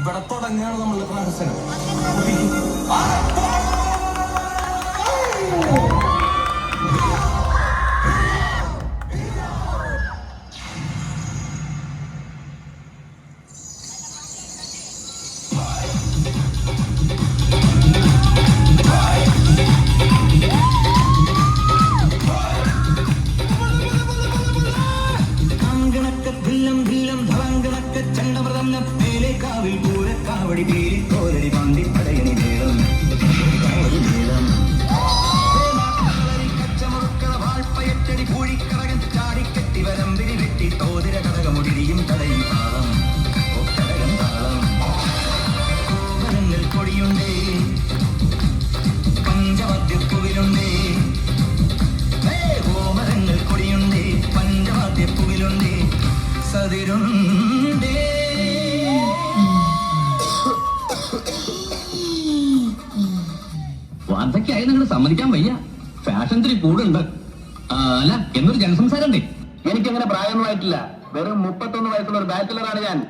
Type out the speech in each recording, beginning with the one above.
ഇവിടെ തുടങ്ങുകയാണ് നമ്മളുടെ പ്രഹസനം. വാർദ്ധക്യായി നിങ്ങൾ സമ്മതിക്കാൻ വയ്യ. ഫാഷൻ ഇത്തിരി കൂടുണ്ട്. അല്ല എന്നൊരു ജനസംസാരം ഉണ്ട്. എനിക്കങ്ങനെ പ്രായമൊന്നും ആയിട്ടില്ല. വെറും 31 വയസ്സുള്ള ഒരു ബാച്ചിലറാണ് ഞാൻ.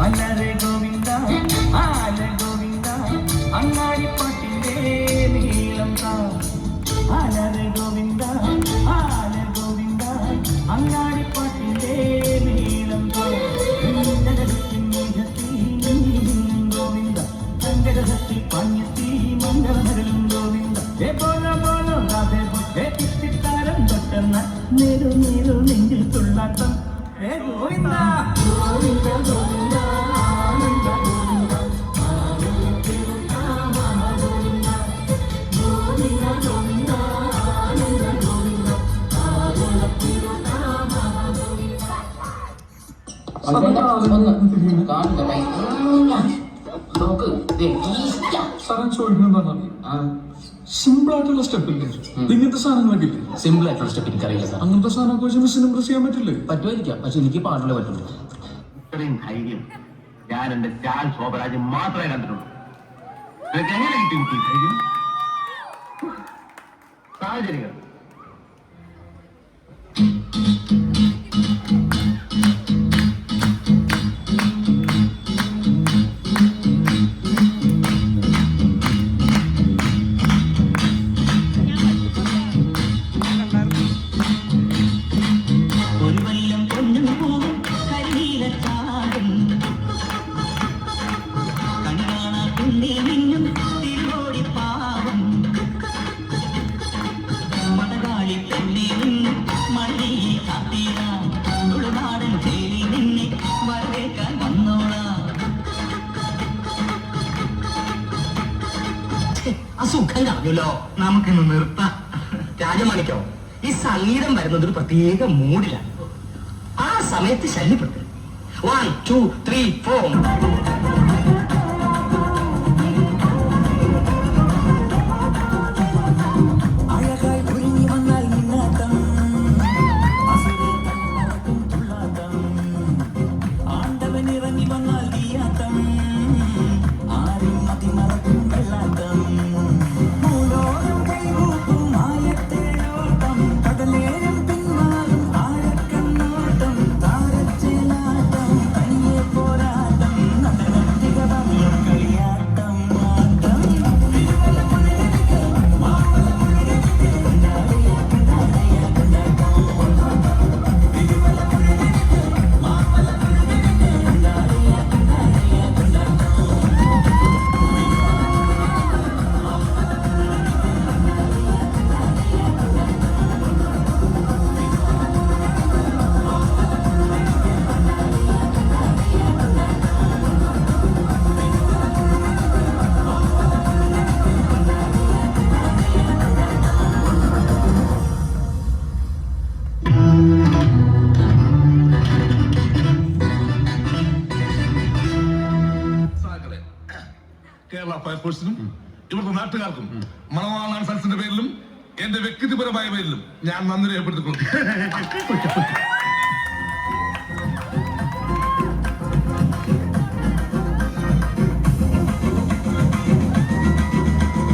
ആലരെ ഗോവിന്ദ ആല ഗോവിന്ദ അങ്ങാടിപ്പാട്ടിന്റെ നീളം താ. ആലരെ ഗോവിന്ദ ആല ഗോവിന്ദ അങ്ങാടിപ്പാട്ടിന്റെ നീളം താ. ഗോവിന്ദ സങ്കടത്തിൽ പഞ്ഞത്തി മംഗളമരലും ഗോവിന്ദ. ബോലോ ബോലോ രാധേ തിത്തിത്താരം തൊട്ടെന്ന നേരു നേരു നെഞ്ചിൽ തുള്ളാട്ടം. ഗോവിന്ദ ഗോവിന്ദ ഗോവിന്ദ ആനന്ദ ഗോവിന്ദ ഗോവിന്ദ ഗോവിന്ദ ആനന്ദ ഗോവിന്ദ സിമ്പിൾ ആയിട്ടുള്ള സ്റ്റെപ്പ് ഇല്ലേ? ഇങ്ങനത്തെ സാധനങ്ങളൊക്കെ ഇല്ലേ? സിമ്പിൾ ആയിട്ടുള്ള സ്റ്റെപ്പ് എനിക്കറിയില്ല സാർ. അങ്ങനത്തെ സാധനമൊക്കെ വെച്ച് മിസ്സിന് ഇംപ്രസ് ചെയ്യാൻ പറ്റില്ലേ? പറ്റുമായിരിക്കാം, പക്ഷെ എനിക്ക് പാട്ടിലേ പറ്റുള്ളൂ. ഇത്രയും ധൈര്യം ഞാൻ എന്റെ ചാൻ ശോഭരാജ് മാത്രമേ കണ്ടിട്ടുള്ളൂ. നിനക്ക് എങ്ങനെ കിട്ടി ഈ ധൈര്യം? സാഹചര്യങ്ങൾ. അസുഖം കാണുമല്ലോ, നമുക്കിന്ന് നിർത്താം. രാജമാണിക്കോ, ഈ സംഗീതം വരുന്നത് ഒരു പ്രത്യേക മൂഡിലാണ്. ആ സമയത്ത് ശല്യപ്പെട്ടു. 1 2 3 4. കേരള ഫയർഫോഴ്സിനും ഇവിടുത്തെ നാട്ടുകാർക്കും മണവാളാൻ സൽസിന്റെ പേരിലും എന്റെ വ്യക്തിപരമായ പേരിലും ഞാൻ നന്ദി രേഖപ്പെടുത്തിക്കൊള്ളു